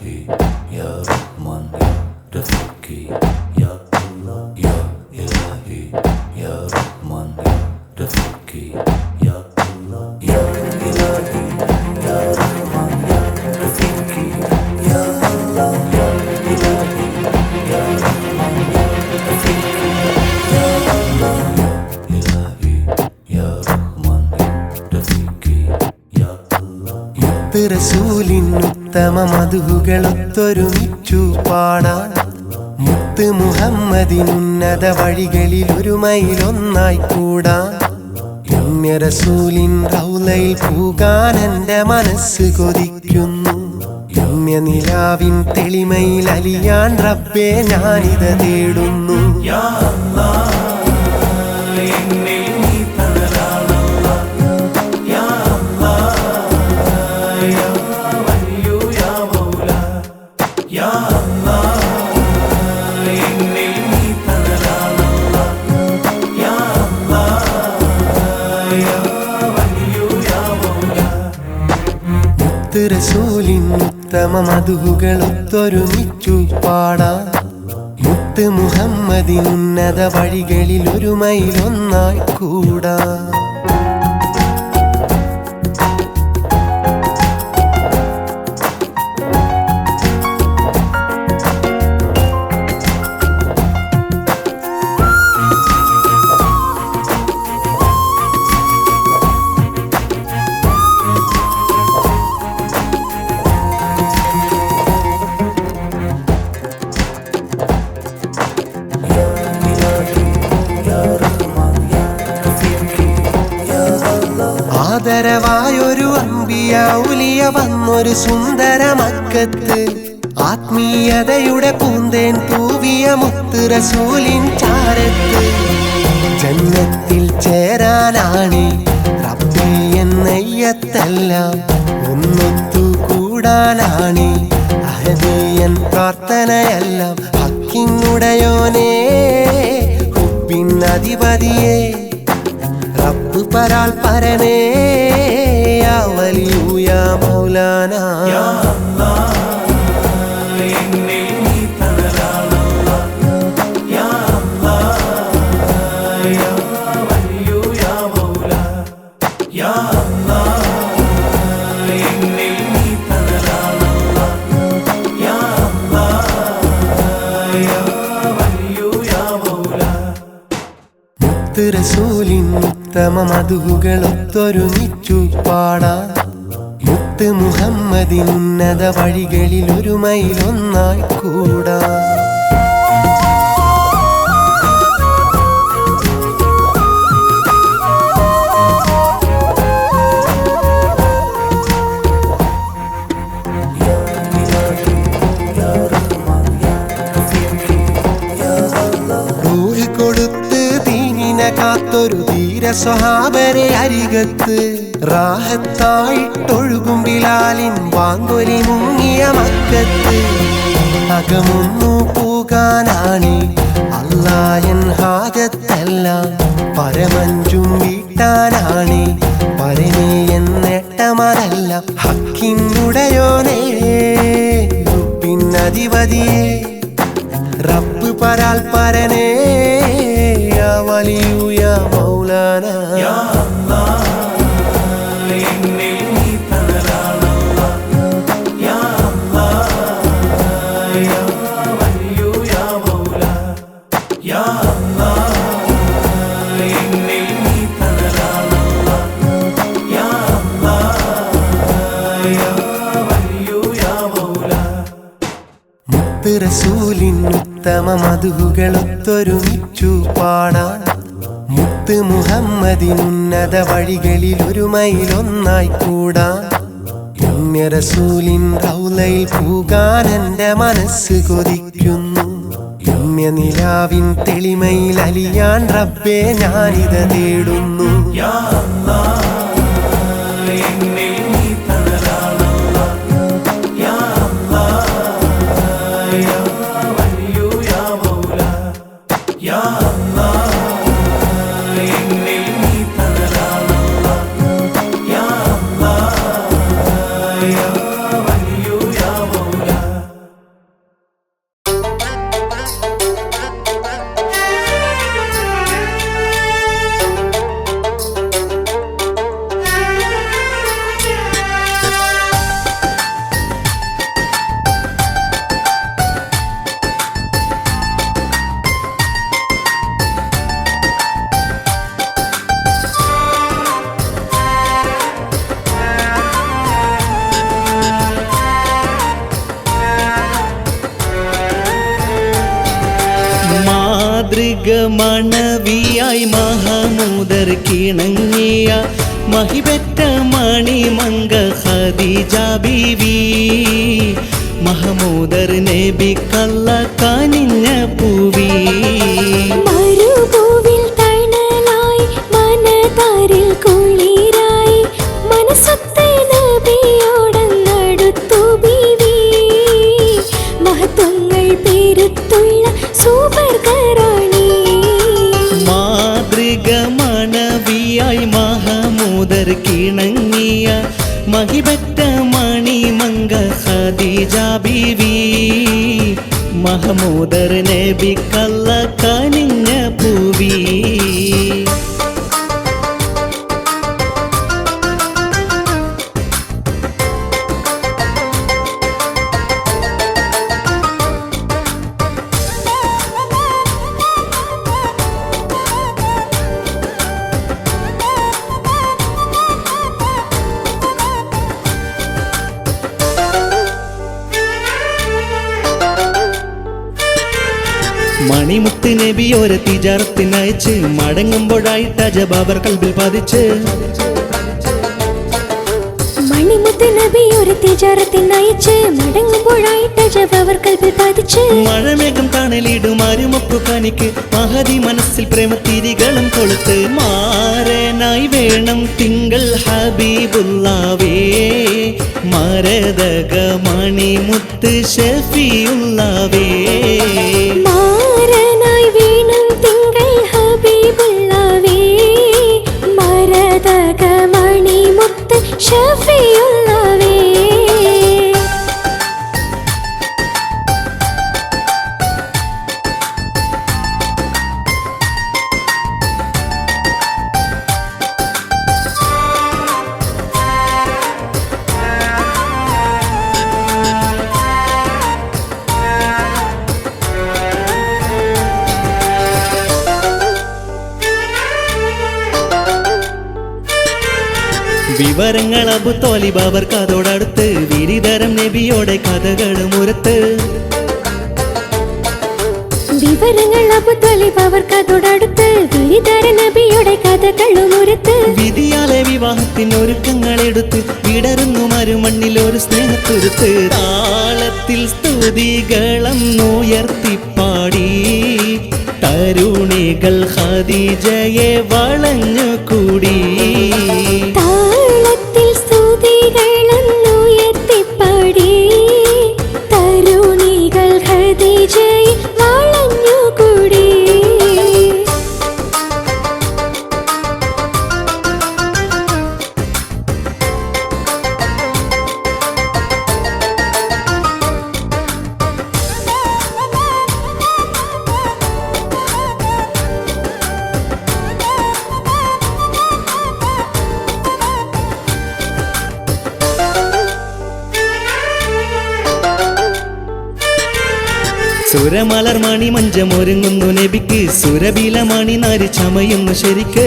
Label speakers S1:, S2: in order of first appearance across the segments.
S1: ilahi, ya Rahman, ya Rafiqi, ya Allah, ya ilahi, ya Rahman, ya Rafiqi, ya Allah, ya ilahi, ya Rahman, ya Rafiqi, ya Allah, ya ilahi, ya Rahman, ya Rafiqi, ya Allah, ya ilahi, ya Rahman, ya Rafiqi, ya Allah.
S2: റസൂലിൻ ഉത്തമ മധുകളൊത്തൊരുമിച്ചു പാടാൻ മുത്ത് മുഹമ്മദിനുന്നത വഴികളിൽ ഒരു മൈലൊന്നായി കൂടാൻ പുണ്യ റസൂലിൻ റൗളയിൽ പൂകാൻ എൻ്റെ മനസ്സ് കൊതിക്കുന്നു. പുണ്യ നിലാവിൻ തെളിമയിൽ അലിയാൻ റബ്ബേ ഞാനിത് തേടുന്നു. റസൂലിൻ ഉത്തമ മധുകളൊത്തൊരുമിച്ചു പാടാൻ മുത്ത് മുഹമ്മദിൻ ഉന്നത വഴികളിൽ ഒരു മൈലൊന്നായി കൂടാൻ. ആദരവായൊരു അമ്പിയ ഉലിയ വന്നൊരു സുന്ദര മക്കത്ത് ആത്മീയതയുടെ പൂന്തേൻ തൂവിയ മുത്ത് റസൂലിൻ ചാരത്ത് ജന്നത്തിൽ ചേരാനാണ് റബ്ബേ എന്നയ്യത്തെല്ലാം ഒന്നൊത്തു കൂടാനാണ് അഹദിയൻ പ്രാർത്ഥനയെല്ലാം ഹക്കിനുടയോനേ ഹുബ്ബിൻ അധിപതിയേ റബ്ബ് പരാൽ പരനേ യാ വലിയു യാ മൗലാന. റസൂലിൻ ഉത്തമ മധുകളൊത്തൊരുമിച്ചു പാടാൻ മുത്ത് മുഹമ്മദിൻ ഉന്നത വഴികളിൽ ഒരു മൈലൊന്നായി കൂടാൻ. കാത്തൊരു ധീര സ്വഹാബരെ അരികത്ത് റാഹത്തായിട്ടൊഴുകും ബിലാലിൻ വാങ്കൊലി മുങ്ങിയ മക്കത്ത് അകമൊന്നു പോകാനാണ് അല്ലാഹൻ ഹാജത്തെല്ലാം പരമഞ്ചും വീട്ടാനാണ് പരമേ എന്നേട്ടമതല്ല ഹക്കിനുടയോനേ ഹുബ്ബിനധിപതിയേ റബ്ബ് പരാൽ പരനേ യാ വലിയു യാ മൗലാന. റസൂലിൻ ഉത്തമ മധുകളൊത്തൊരുമിച്ചു പാടാൻ മുത്ത് മുഹമ്മദിൻ ഉന്നത വഴികളിൽ ഒരു മൈലൊന്നായി കൂടാൻ പുണ്യ റസൂലിൻ റൗളയിൽ പൂകാൻ എൻ്റെ മനസ്സ് കൊതിക്കുന്നു. പുണ്യ നിലാവിൻ തെളിമയിൽ അലിയാൻ റബ്ബേ ഞാനിത് തേടുന്നു.
S1: Ya
S3: മാതൃക മണവിയായി മഹമൂദർ കിണങ്ങിയ മഹിബറ്റ മണിമംഗ ഖദീജ ബീവി മഹമൂദർ നബിക്കല്ല കനിഞ്ഞ പൂവി
S4: മരുഭൂവിൽ തണലായി മനതാരിൽ കുളിരായി മനസ്സത്തെ നബിയോടടുത്തു ബീവി മഹത്വങ്ങൾ പെരുത്തുള്ള സുവർഗറാണി
S3: മാതൃക മണവിയായി മഹമൂദർ കിണങ്ങിയ മഹിബറ്റ മണിമംഗ ഖദീജ ബീവി മഹമൂദർ നബിക്കല്ല കനിഞ്ഞ പൂവി മണിമുത്ത് നബി ഒരു തിജാറത്തിനയച്ച് മടങ്ങുമ്പോഴായിട്ട് അജബ് അവർ കൽബിൽ പതിച്ച്
S4: മണിമുത്ത് നബി ഒരു തിജാറത്തിനയച്ച് മടങ്ങുമ്പോഴായിട്ട് അജബ് അവർ കൽബിൽ പതിച്ച്
S3: മഴമേഘം തണലിടും അരുമപ്പു കനിക്ക് മഹതി മനസ്സിൽ പ്രേമത്തിരികളും കൊളുത്ത് മാരനായി വേണം തിങ്കൾ ഹബീബുല്ലാവേ മരതക മണിമുത്ത് ഷഫിയുള്ളവേ
S4: മാരനായി വീണം തിങ്കൾ ഹബീബുള്ളവേ മരതക മണിമുത്ത് ഷഫിയുള്ളവേ
S3: വിവരങ്ങൾ അബു തോലിബ് അവർക്ക് അതോടടുത്ത് വിരിതരം നബിയോടെ കഥകളും ഉരത്ത്
S4: വിവരങ്ങൾ അബു ത്വലിബ് അവർക്ക് അതോടടുത്ത് വിരിതര നബിയുടെ കഥകളും ഉരത്ത്
S3: വിധിയാലെ വിവാഹത്തിനൊരുക്കങ്ങൾ എടുത്ത് വിടരുന്നു മരുമണ്ണിൽ ഒരു സ്നേഹത്തുരുത്ത് താളത്തിൽ സ്തുതികളം ഉയർത്തിപ്പാടി തരുണികൾ ഖദീജയെ വളഞ്ഞുകൂടി
S4: താളത്തിൽ സ്തുതികളുയർത്തിപ്പാടി തരുണികൾ ഖദീജയെ വളഞ്ഞുകൂടി
S3: സുരമലർ മണി മഞ്ചമൊരുങ്ങുന്നു നബിക്ക് സുരബില മണി നാരി ചമയുന്നു ശരിക്ക്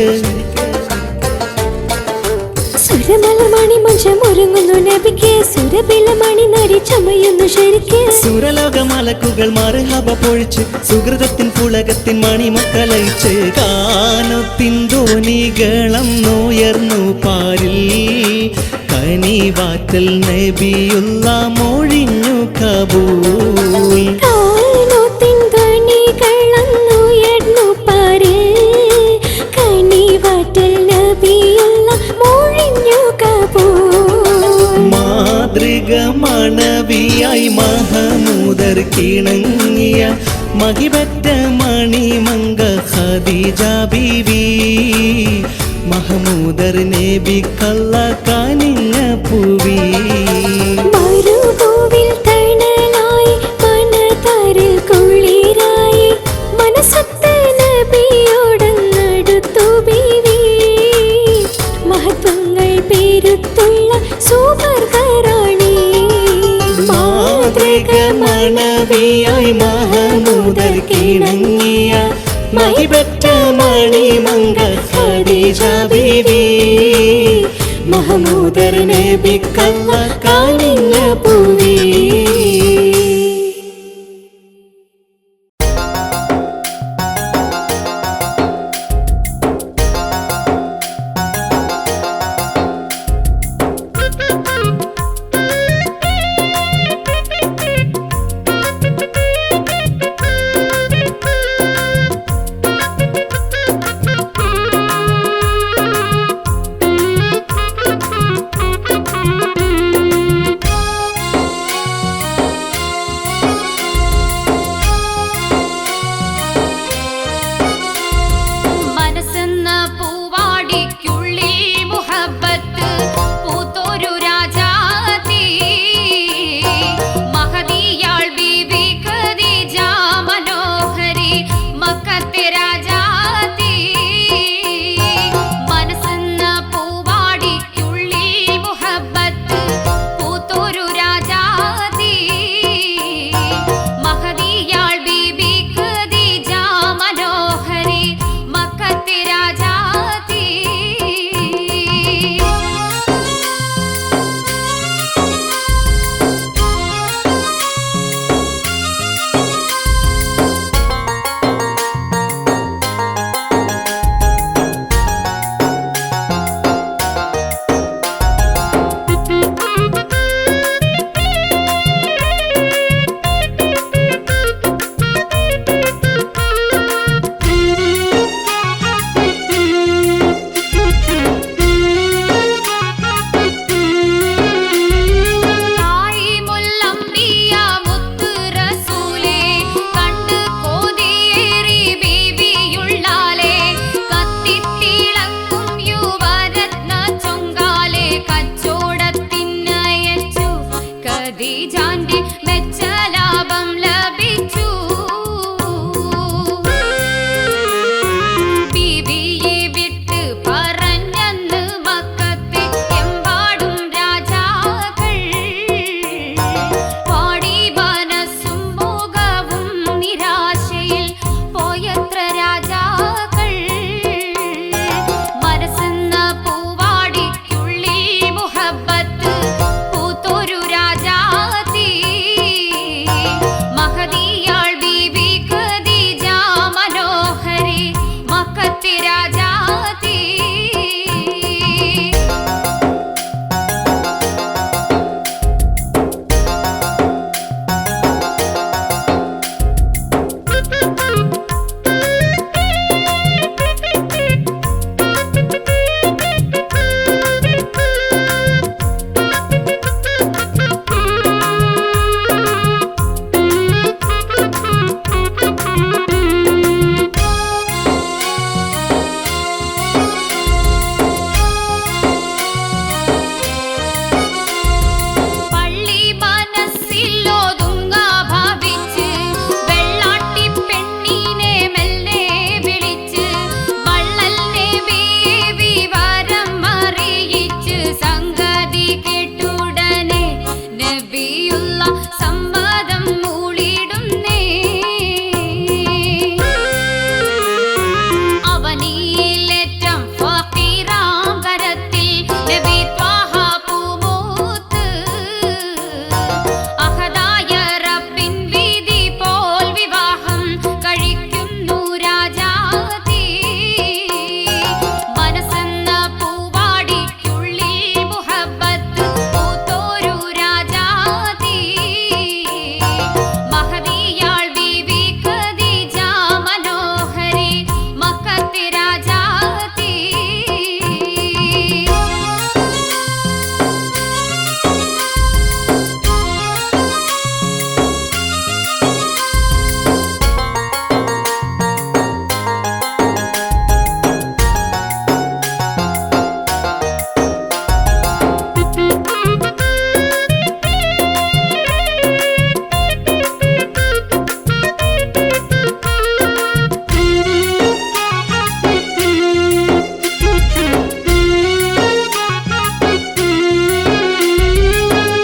S4: സുരമലർ മണി മഞ്ചമൊരുങ്ങുന്നു നബിക്ക് സുരബില മണി നാരി ചമയുന്നു ശരിക്ക്
S3: സുരലോക മലക്കുകൾ മർഹബ പൊഴിച്ച് സുഹൃതത്തിൻ പുളകത്തിൻ മണിമക്കളയിച്ച് കാനത്തിൻ ധോനികളം ഉയർന്നു പാരിൽ കനിവാറ്റൽ നബിയുള്ള മൊഴിഞ്ഞു കബൂൽ
S4: കാനത്തിൻ ധ്വനികളന്നുയർന്നു പാരിൽ കനിവാറ്റൽ നബിയുള്ള മൊഴിഞ്ഞു കബൂൽ
S3: മാതൃക മണവിയായി മഹമൂദർ കിണങ്ങിയ മഹിബറ്റ മണിമംഗ ഖദീജ ബീവി മഹമൂദർ നബിക്കല്ല കനിഞ്ഞ പൂവി
S4: മരുഭൂവിൽ തണലായി മനതാരിൽ കുളിരായി മനസ്സത്തെ നബിയോടടുത്തു ബീവി മഹത്വങ്ങൾ പെരുത്തുള്ള സുവർഗറാണി
S3: മാതൃക മണവിയായി മഹമൂദർ കിണങ്ങിയ മഹിബറ്റ മണിമംഗ ഖദീജ ബീവി മഹമൂദർ നബിക്കല്ല കനിഞ്ഞ പൂവി
S5: ഖദീജാന്റെ മെച്ചലാഭം ലഭിച്ചു. ബീവിയെ വിട്ട് പറഞ്ഞന്ന് മക്കത്തെ എമ്പാടും രാജാക്കൾ. പാടി മനസ്സും ഭോഗവും നിരാശയിൽ പോയത്ര രാജാക്കൾ. മനസ്സെന്ന പൂവാടിക്കുള്ളിൽ മുഹബത്ത് പൂത്തൊരു രാജാത്തി. മഹദിയാൾ ബീവി ഖദീജ മനോഹരി മക്കത്തെ രാജാത്തി. പള്ളി മനസ്സിലൊതുങ്ങ ഭാവിച്ച് വെള്ളാട്ടി പെണ്ണിനെ മെല്ലെ വിളിച്ച് വള്ളലിനെ വിവരം അറിയിച്ച് സംഗതി കേട്ടുടനെ നബിയുള്ള സമ്മതം മൂളിടുന്നേ. അവനിലേറ്റം ഫഖീറാം കരത്തിൽ നബി ത്വാഹ പൂമൂത്ത്. അഹദായ റബ്ബിൻ വിധി പോൽ വിവാഹം കഴിക്കുന്നു രാജാതി. മനസ്സെന്ന പൂവാടിക്കുള്ളിൽ മുഹബത്ത് പൂത്തൊരു രാജാതി. മഹദിയാൾ ബീവി ഖദീജ മനോഹരി മക്കത്തെ രാജാതി.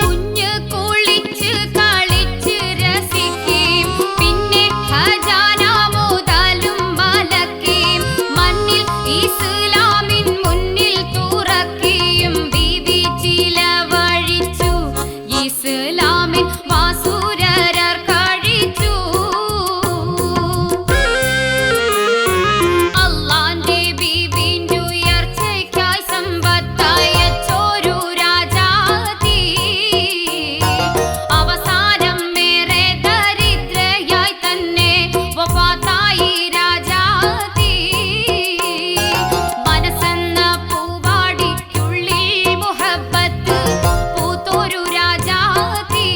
S5: കുഞ്ഞ് കുളിച്ച് കളിച്ച് രസിക്കും. പിന്നെ ഖജാന മുതലും മലക്കും. മണ്ണിൽ ഇസ്ലാമിൻ മുന്നിൽ തുറക്കിയും ബീവി ചിലവഴിച്ചു. ഇസ്ലാമിൻ വാസുരർ കഴിച്ചു. അള്ളാന്റെ ബീവിന്റെ ഉയർച്ചയ്ക്കായി സമ്പത്തയച്ചൊരു രാജാതി. അവസാനം വേറെ ദരിദ്രയായി തന്നെ വഫാത്തായി രാജാതി. മനസ്സെന്ന പൂവാടിക്കുള്ളിൽ മുഹബത്ത് പൂത്തൊരു രാജാതി.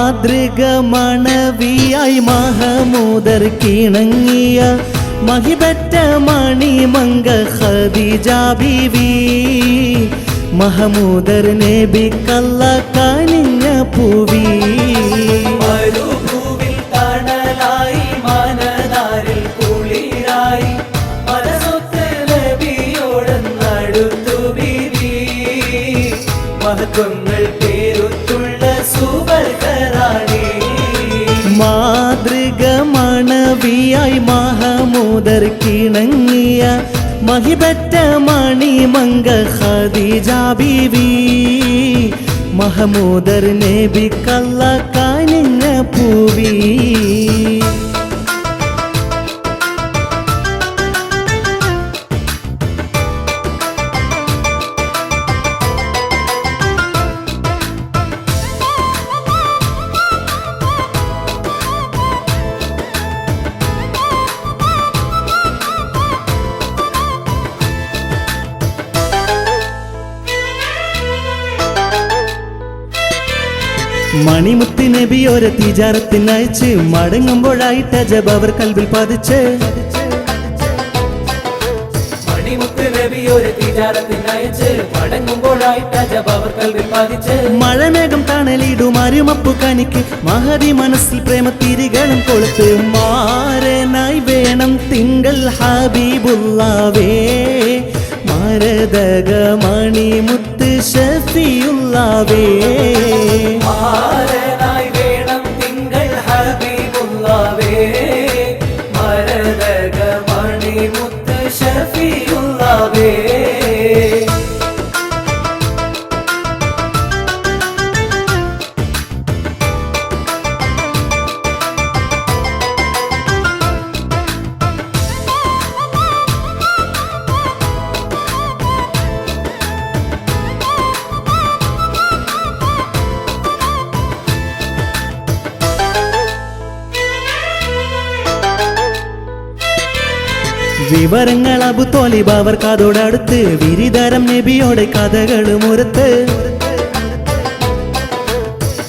S3: മാതൃക മണവിയായി മഹമൂദർ കിണങ്ങിയ മഹിബറ്റ മണിമംഗ ഖദീജ ബീവി മഹമൂദർ നബിക്കല്ല കനിഞ്ഞ പൂവി
S1: മരുഭൂവിൽ തണലായി മനതാരിൽ കുളിരായി മനസ്സൊത്ത് നബിയോടടുത്തു ബീവി മഹത്വങ്ങൾ പേരുത്തുള്ള സുവർഗറാണി
S3: മാതൃക മണവിയായി മഹമൂദർ കിണങ്ങിയ മഹിബറ്റ മണിമംഗ ഖദീജ ബീവി മഹമൂദർ നബിക്കല്ല കനിഞ്ഞ പൂവി മണിമുത്ത് നബി ഒരു തിജാറത്തിനയച്ച് മടങ്ങുമ്പോഴായിട്ട് അജബ് അവർ കൽവിൽ പതിച്ച്
S1: മണിമുത്ത് നബി ഒരു തിജാറത്തിനയച്ച് മടങ്ങുമ്പോഴായിട്ട് അജബ് അവർ കൽവിൽ പതിച്ച്
S3: മഴമേഘം തണലിടും അരുമപ്പു കനിക്ക് മഹതി മനസ്സിൽ പ്രേമത്തിരികളും കൊളുത്ത് മാരനായി വേണം തിങ്കൾ ഹബീബുള്ളാവേ മരതക മണിമുത്ത് ഷഫിയുള്ളാവേ
S1: മാരനായി വേണം തിങ്കൾ ഹബീബുള്ളാവേ മരതക മണിമുത്ത് ഷഫിയുള്ളാവേ
S3: വിവരങ്ങൾ അബു തോലിബ് അവർ കാതോടടുത്ത് വിരിതരം നബിയോടെ കഥകൾ മുരത്ത്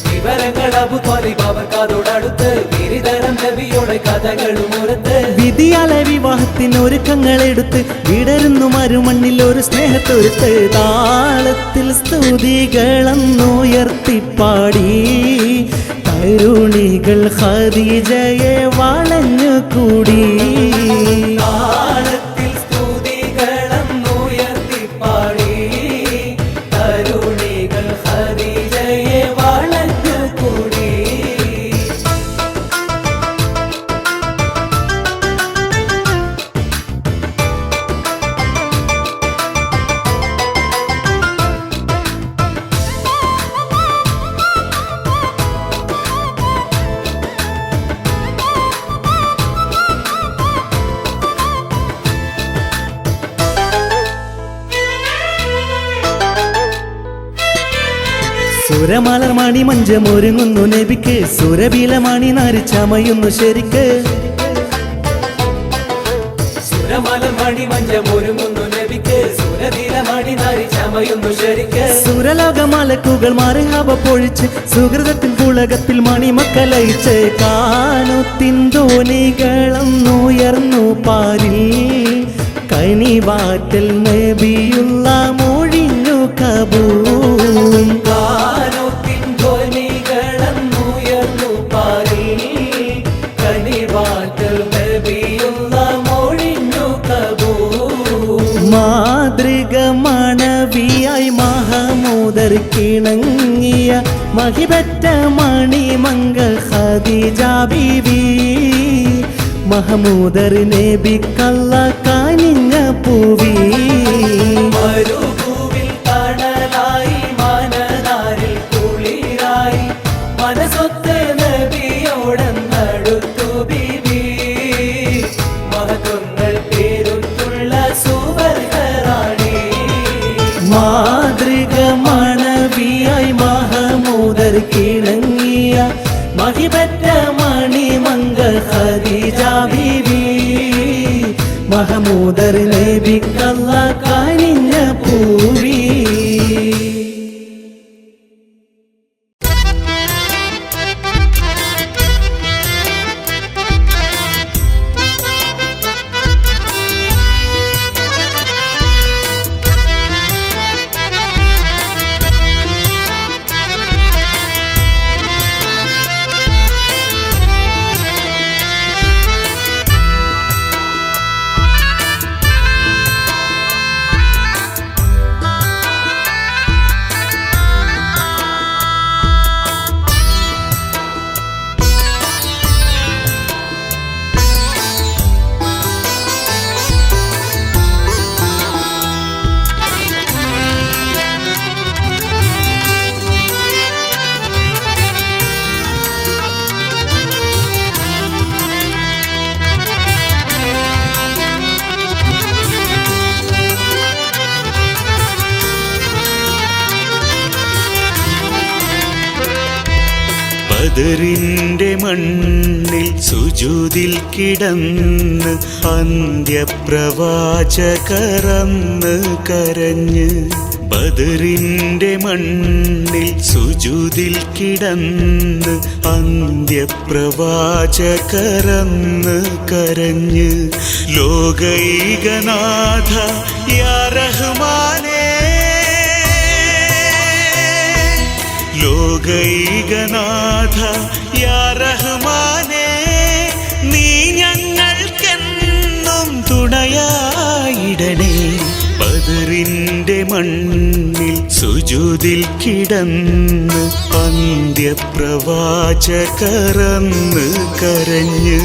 S1: വിവരങ്ങൾ അബു ത്വാലിബ് അവർ കാതോടടുത്ത് വിരിതരം നബിയോടെ കഥകൾ മുരത്ത്
S3: വിധിയാലെ വിവാഹത്തിന് ഒരുക്കങ്ങൾ എടുത്ത് വിടരുന്നു മരുമണ്ണിൽ ഒരു സ്നേഹത്തൊരുത്ത് താളത്തിൽ സ്തുതികളെന്നുയർത്തിപ്പാടി തരുണികൾ ഖദീജയെ വളഞ്ഞുകൂടി
S1: താളത്തിൽ സ്തുതികളെന്നുയർത്തിപ്പാടി തരുണികൾ ഖദീജയെ വളഞ്ഞുകൂടി
S3: സുരമലർ മണി മഞ്ചമൊരുങ്ങുന്നു നബിക്ക് സുരബില മണി നാരി ചമയുന്നു ശരിക്ക്
S1: സുരമലർ മണി മഞ്ചമൊരുങ്ങുന്നു നബിക്ക് സുരതീര മണി നാരി ചമയുന്നു ശരിക്ക്
S3: സുരലോക മലക്കുകൾ മറിഹബ പൊഴിച്ച് സുഹൃതത്തിൻ പുളകത്തിൽ മണിമക്കലയിച്ച് കാനുത്തിൻ ധോനികളെന്നുയർന്നു പാരിൽ കനിവാറ്റൽ നബിയുള്ള മൊഴിഞ്ഞു കബൂൽ
S1: കാനോത്തിൻ ധ്വനികളെന്നുയർന്നു പാരിൽ കനിവാറ്റൽ നബിയുള്ള മൊഴിഞ്ഞു കബൂൽ
S3: മാതൃക മണവിയായി മഹമൂദർ കിണങ്ങിയ മഹിബറ്റ മണിമംഗ ഖദീജ ബീവി മഹമൂദർ നബിക്കല്ല കനിഞ്ഞ പൂവി
S1: മരുഭൂവിൽ തണലായി മനതാരിൽ കുളിരായി മനസ്സൊത്ത് നബിയോടടുത്തു ബീവി മഹത്വങ്ങൾ പേരുത്തുള്ള സുവർഗറാണി
S3: മാതൃക മണവിയായി മഹമൂദർ കിണങ്ങിയ മഹിബറ്റ മണിമംഗ ഖദീജ ബീവി മഹമൂദർ നബിക്കല്ല കനിഞ്ഞ പൂവി ബദറിന്റെ മണ്ണിൽ സുജൂദിൽ കിടന്ന് അന്ത്യപ്രവാചകറന്ന് കരഞ്ഞ് ബദറിന്റെ മണ്ണിൽ സുജൂദിൽ കിടന്ന് അന്ത്യപ്രവാചകറന്ന് കരഞ്ഞ് ലോകൈകനാഥ യാ റഹ്മാനേ ലോകൈകനാഥ യാ റഹ്മാനേ നീ ഞങ്ങൾക്കെന്നും തുണയായിടണേ ബദറിന്റെ മണ്ണിൽ സുജൂദിൽ കിടന്ന് അന്ത്യപ്രവാചകറന്ന് കരഞ്ഞ്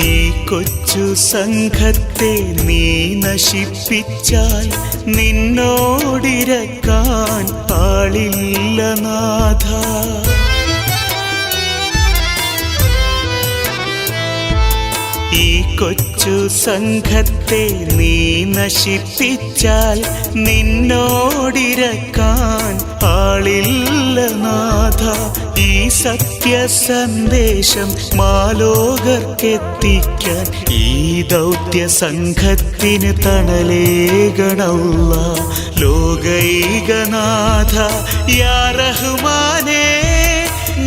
S3: ഈ കൊച്ചു സംഘത്തെ നീ നശിപ്പിച്ചാൽ നിന്നോടിരക്കാൻ ആളില്ല നാഥ ഈ കൊച്ചു സംഘത്തെ നീ നശിപ്പിച്ചാൽ നിന്നോടിരക്കാൻ ആളില്ല നാഥ ഈ സത്യസന്ദേശം മാലോകർക്കെത്തിക്കാൻ ഈ ദൗത്യ സംഘത്തിന് തണലേകണല്ലാ ലോകൈകനാഥ യാ റഹ്മാനേ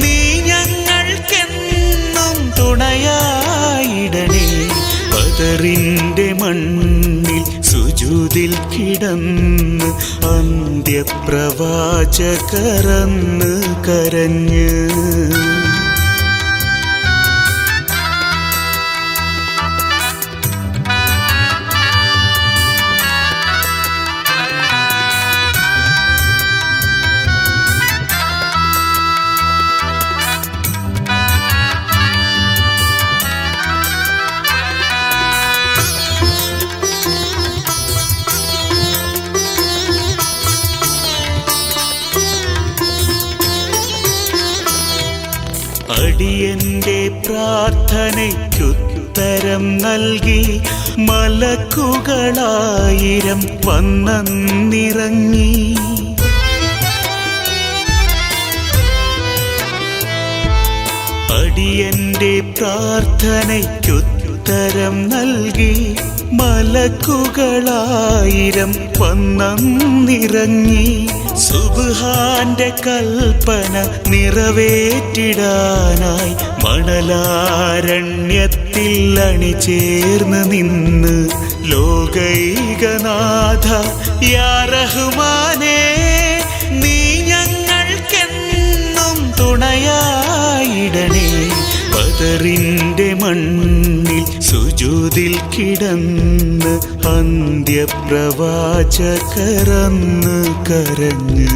S3: നീ ഞങ്ങൾക്കെന്നും തുണയായിടണേ ബദറിന്റെ മണ്ണിൽ സുജൂദിൽ കിടന്ന് അന്ത്യപ്രവാചകറന്ന് കരഞ്ഞ് അടിയന്റെ പ്രാർത്ഥനയ്ക്കുത്തരം നൽകി മലക്കുകളായിരം വന്നിറങ്ങി അടിയന്റെ പ്രാർത്ഥനയ്ക്കുത്തരം നൽകി മലക്കുകളായിരം വന്നിറങ്ങി സുബ്ഹാന്റെ കൽപ്പന നിറവേറ്റിടാനായി മണലാരണ്യത്തിൽ അണിചേർന്ന് നിന്ന് ലോകൈകനാഥ യാ റഹ്മാനേ നീ ഞങ്ങൾക്കെന്നും തുണയായിടണേ ബദറിന്റെ മണ്ണിൽ സുജൂദിൽ കിടന്ന് അന്ത്യപ്രവാചകറന്ന് കരഞ്ഞ്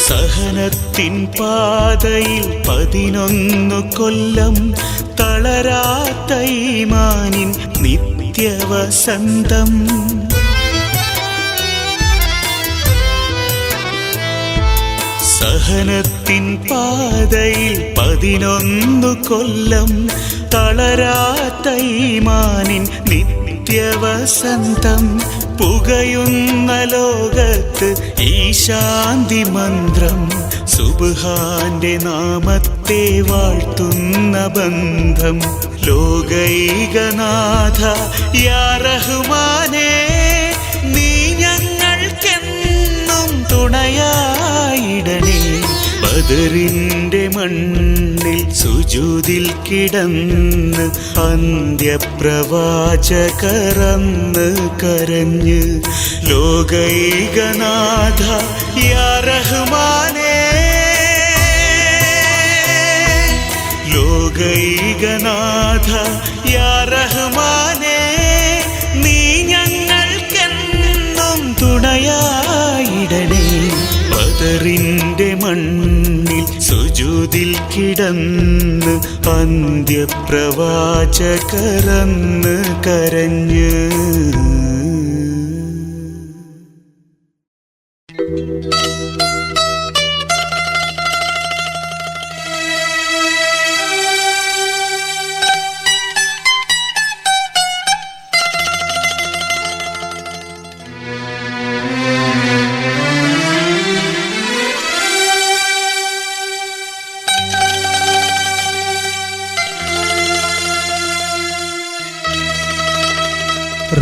S3: സഹനത്തിൻ പാതയിൽ 11 കൊല്ലം തളരാത്ത ഈമാനിൻ നിത്യവസന്തം സഹനത്തിൻ പാതയിൽ 11 കൊല്ലം തളരാത്ത ഈമാനിൻ നിത്യവസന്തം പുകയുന്ന ലോകത്ത് ഈ ശാന്തി മന്ത്രം സുബ്ഹാന്റെ നാമത്തെ വാഴ്ത്തുന്ന ബന്ധം ലോകൈകനാഥ യാ റഹ്മാനേ നീ ഞങ്ങൾക്കെന്നും തുണയായിടണേ ബദറിന്റെ മണ്ണിൽ സുജൂദിൽ കിടന്ന് അന്ത്യപ്രവാചകറന്ന് കരഞ്ഞ് ലോകൈകനാഥ യാ റഹ്മാനേ, ലോകൈകനാഥ യാ റഹ്മാനേ, നീ ഞങ്ങൾക്കെന്നും തുണയായിടണേ. ബദറിന്റെ മണ്ണിൽ സുജൂദിൽ കിടന്ന് അന്ത്യപ്രവാചകറന്ന് കരഞ്ഞ്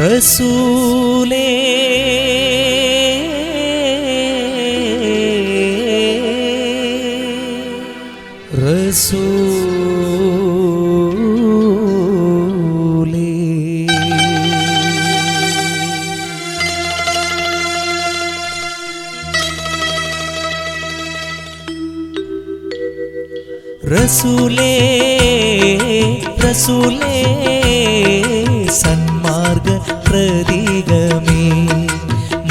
S6: റസൂലേ റസൂലേ റസൂലേ റസൂലേ സന്മാർഗ പ്രതീകമേ,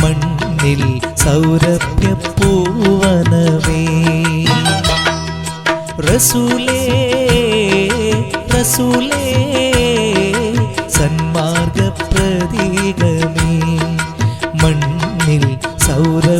S6: മണ്ണിൽ സൗരഭ്യപൂവനമേ. റസൂലേ റസൂലേ സന്മാർഗ പ്രതീകമേ, മണ്ണിൽ സൗരഭ്യപൂവനമേ.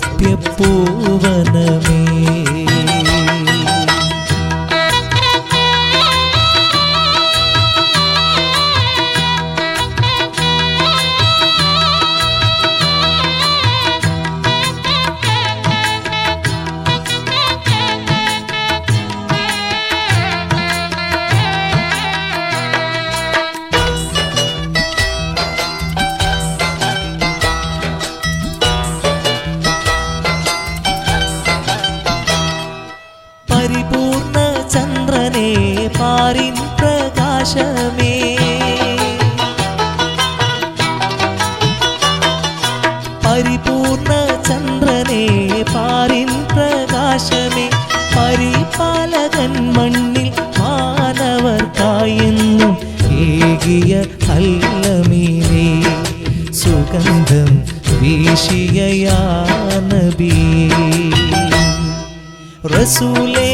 S6: പരിപൂർണ ചന്ദ്രനേ പാരിൻ പ്രകാശമേ, പരിപൂർണ ചന്ദ്രനേ പാരിൻ പ്രകാശമേ. പരിപാലകൻ മണ്ണിൽ മാനവർക്കായെന്നും ഏകിയ അല്ലമീനേ, സുഗന്ധം വീശിയ യാ നബിയേ. റസൂലേ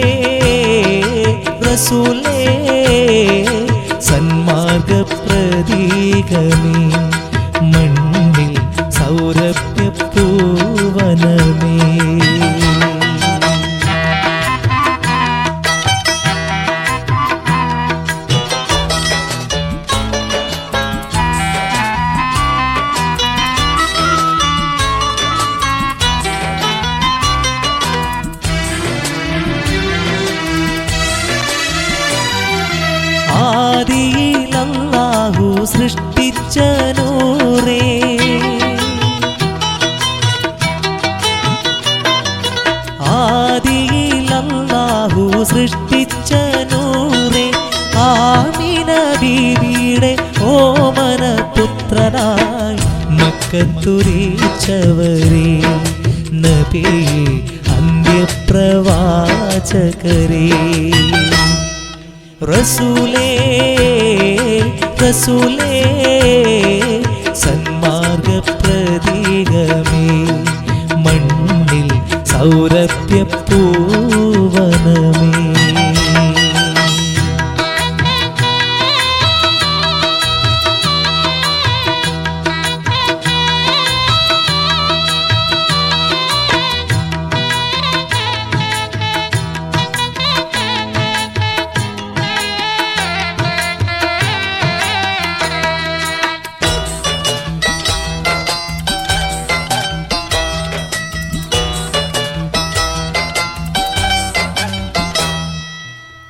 S6: റസൂലേ സന്മാർഗ പ്രതീകമേ, മണ്ണിൽ സൗരഭ്യപൂവനമേ. ആദിയിൽ അല്ലാഹു സൃഷ്ടിച്ച നൂറേ, ആദിയിൽ അല്ലാഹു സൃഷ്ടിച്ച നൂറേ, ആമിന ബീവിയുടെ ഓമന പുത്രനായി മക്കത്തുരീച്ചവരേ, നബിയേ അന്ത്യപ്രവാചകരേ. റസൂലേ റസൂലേ സന്മാർഗ പ്രതീകമേ, മണ്ണിൽ സൗരഭ്യപൂവനമേ.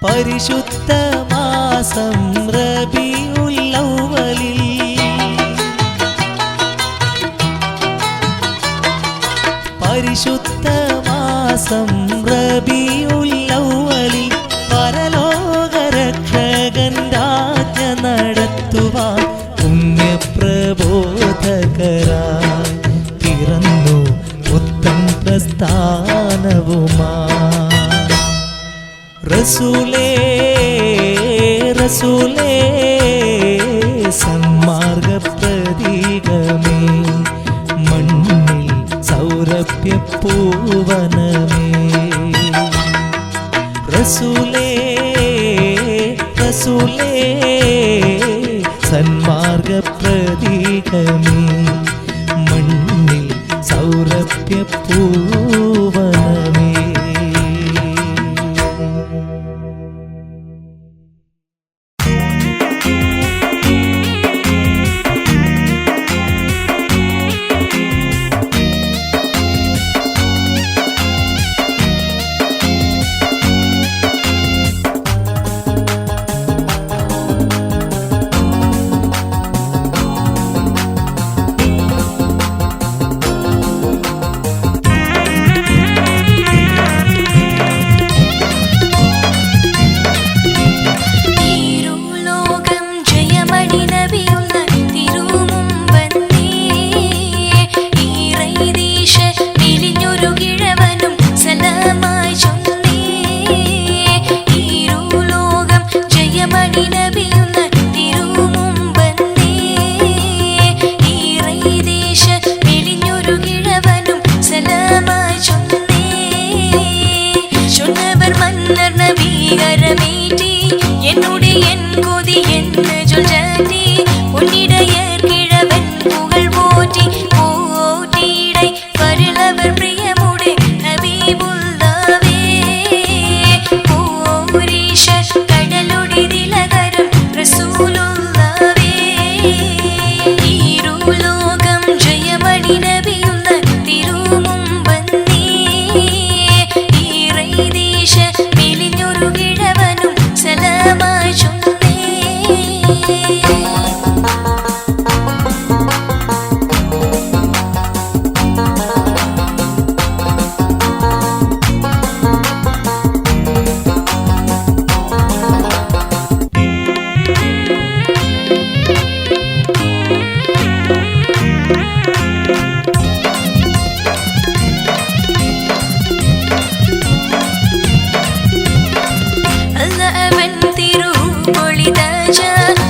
S6: പരിശുദ്ധ മാസം റബീഉൽ അവ്വലിൽ, പരിശുദ്ധ മാസം റബീഉൽ റസൂലേ റസൂലേ സന്മാർഗ പ്രതീകമേ മണ്ണിൽ സൗരഭ്യപൂവനമേ റസൂലേ റസൂലേ സന്മാർഗ പ്രതീകമേ മണ്ണിൽ സൗരഭ്യപൂവനമേ.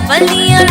S7: വലിയ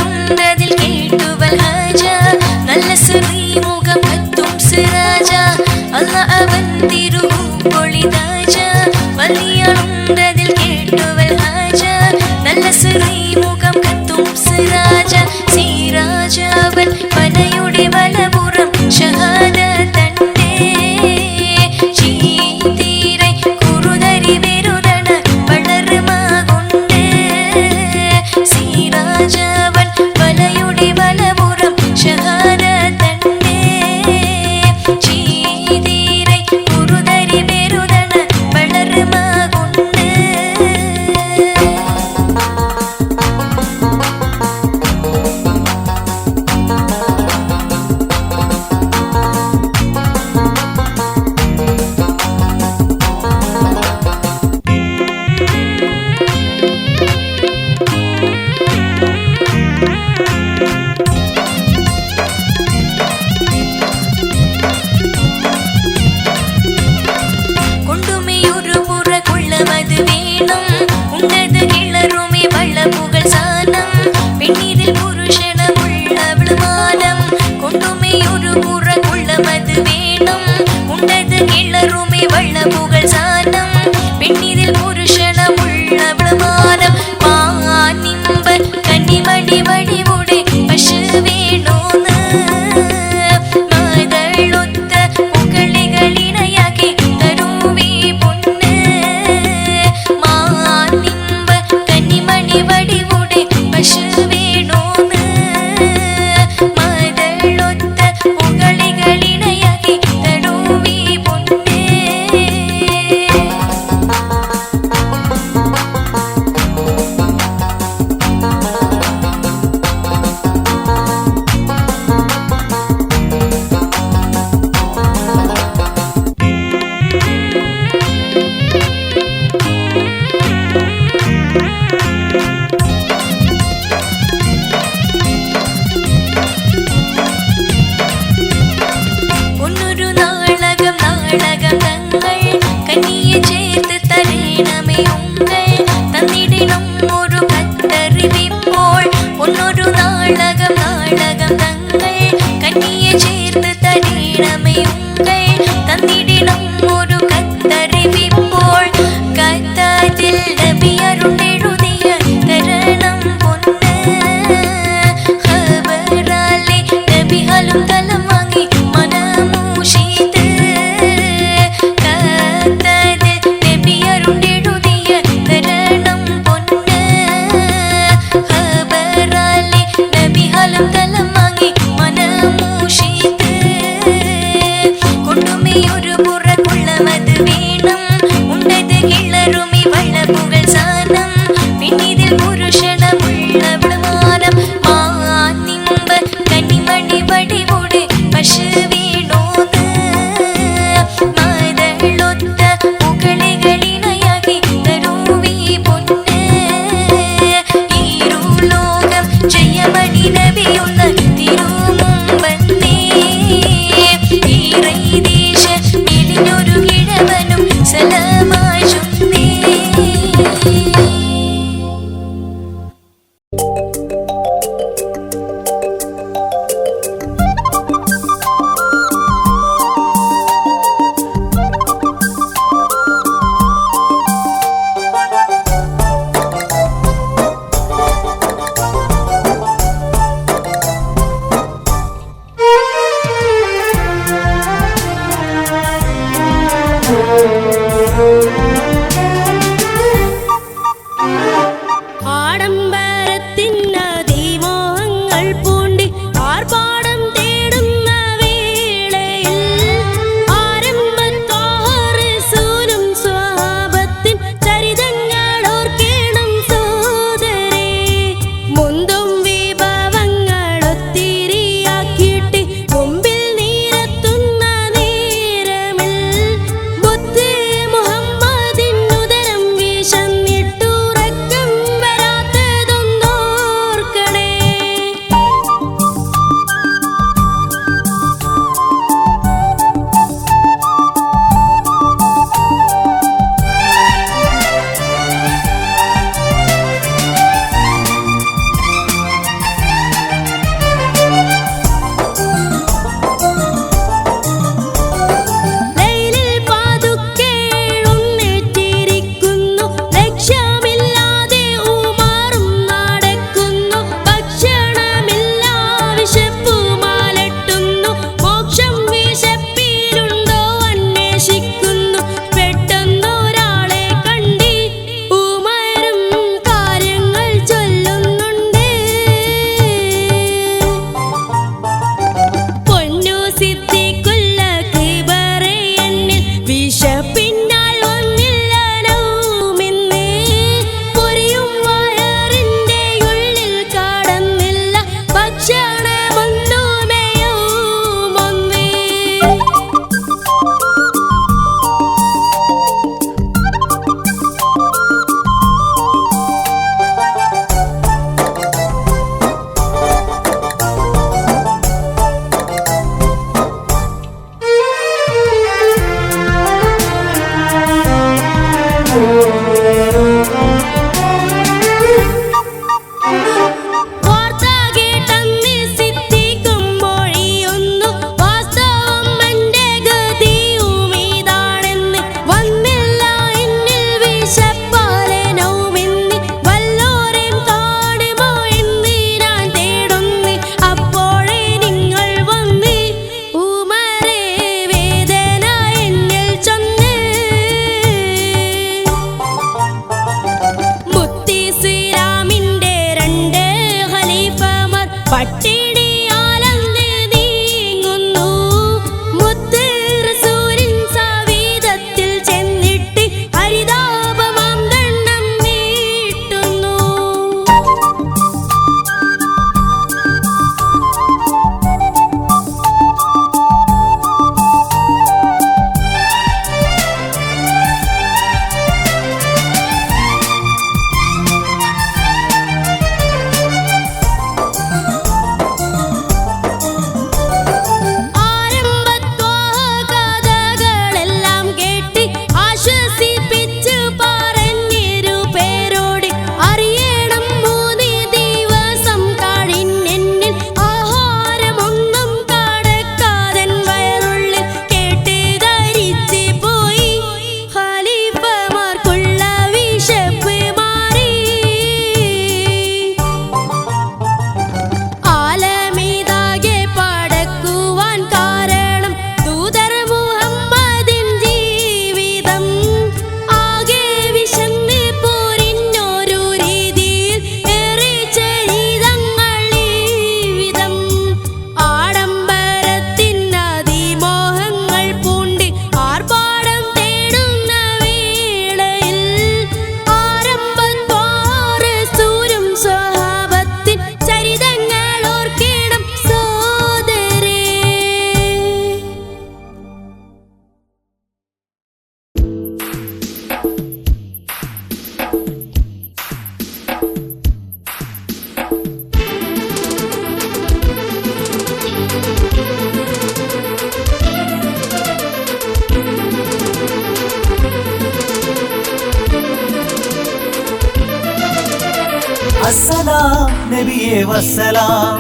S1: അസ്സലാം നബിയേ വസ്സലാം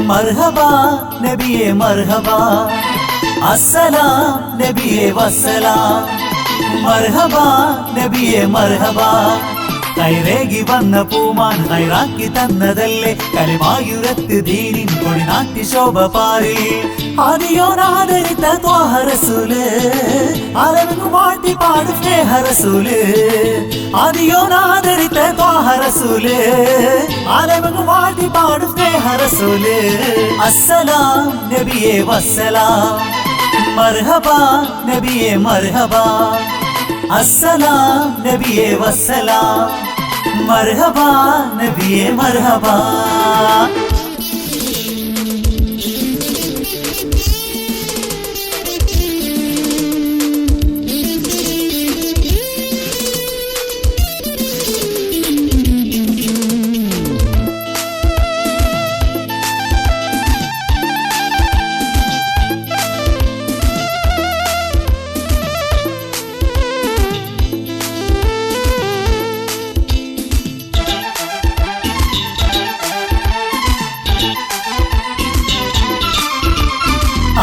S1: മർഹബ നബിയേ മർഹബ അസ്സലാം നബിയേ വസ്സലാം മർഹബ നബിയേ മർഹബ കൈരേകി വന്ന പൂമാൻ ഹൈറാക്കി തന്നതല്ലേ കലിമായുരത്ത് ദീനിൻ കൊടിനാട്ടി ശോഭ പാരി ആദിയോനാദരിത്ത ത്വാഹ റസൂല് ആലമിനു വാഴ്ത്തി പാടും സ്നേഹ റസൂല് ആദിയോനാദരിത്ത ത്വാഹ റസൂല് ആലമിനു വാഴ്ത്തി പാടും സ്നേഹ റസൂല് അസ്സലാം നബിയേ വസ്സലാം മർഹബ നബിയേ മർഹബ അസ്സലാം നബിയേ വസ്സലാം മർഹബ നബിയേ മർഹബ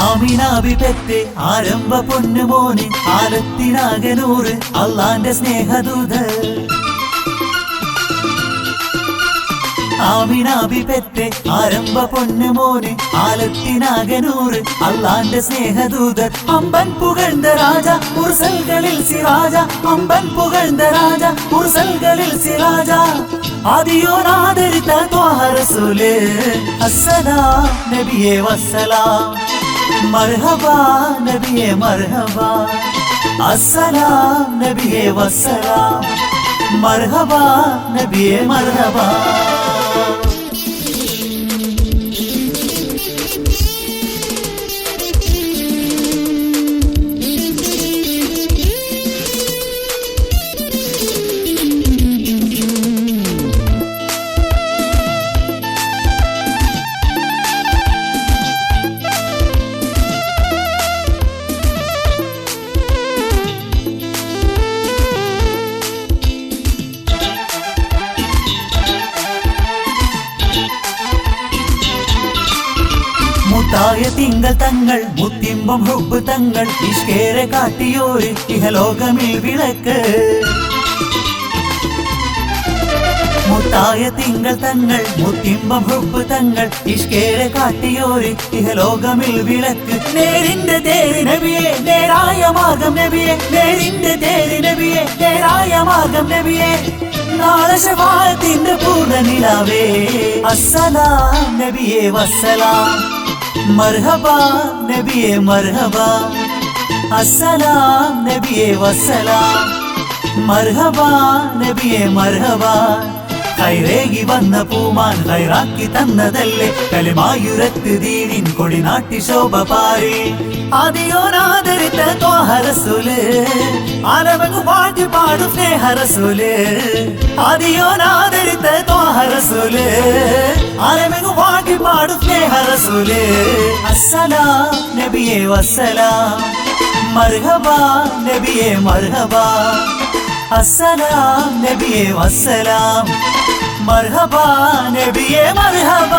S1: ആമിനാബി പെറ്റ് ആരംഭ പൊന്നുമോന് ആലത്തിനാകനൂറ് അള്ളാന്റെ സ്നേഹദൂത ആമിനാബി പെറ്റ് ആരംഭ പൊന്നുമോന് ആലത്തിനാകനൂറ് അള്ളാന്റെ സ്നേഹദൂതർ അമ്പൻ പുകഴ്ന്ന രാജ ഉർസൽകളിൽ സിറാജ അമ്പൻ പുകഴ്ന്ന രാജ ഉർസൽകളിൽ സിറാജ ആദിയോനാദരിത്ത ത്വാഹ റസൂല് അസ്സലാം നബിയേ വസ്സലാം മർഹബ നബിയേ മർഹബ അസ്സലാം നബിയേ വസ്സലാം മർഹബ നബിയേ മർഹബ മുത്തായ തിങ്കൾ തങ്ങൾ മുത്തിമ്പം ഹുബ് തങ്ങൾ ഇഷ്കേറെ കാട്ടിയോര് ഇഹലോകമിൽ വിളക്ക് മുത്തായ തിങ്കൾ തങ്ങൾ മുത്തിമ്പം ഹുബ് തങ്ങൾ ഇഷ്കേറെ കാട്ടിയോര് ഇഹലോകമിൽ വിളക്ക് നേരിന്റെ തേര് നബിയെ നേരായ മാർഗം നബിയെ നേരിന്റെ തേര് നബിയെ നേരായ മാർഗം നബിയെ നാളെ ശഫാഅത്തിന്റെ പൂർണ്ണ നിലാവേ അസ്സലാം നബിയേ വസ്സലാം മർഹബ നബിയേ മർഹബ അസ്സലാം നബിയേ വസ്സലാം മർഹബ നബിയേ മർഹബ കൈരേകി വന്ന പൂമാൻ ഹൈറാക്കി തന്നതല്ലേ കലിമായുരത്ത് ദീനിൻ കൊടിനാട്ടി ശോഭ പാരി ആദിയോനാദരിത്ത ത്വാഹ റസൂല് ആലമിനു വാഴ്ത്തി പാടും സ്നേഹ റസൂല് ആദിയോനാദരിത്ത ത്വാഹ റസൂല് ആലമിനു വാഴ്ത്തി പാടും സ്നേഹ റസൂല് അസ്സലാം നബിയേ വസ്സലാം മർഹബ നബിയേ മർഹബ അസ്സലാം നബിയേ വസ്സലാം മർഹബ നബിയേ മർഹബ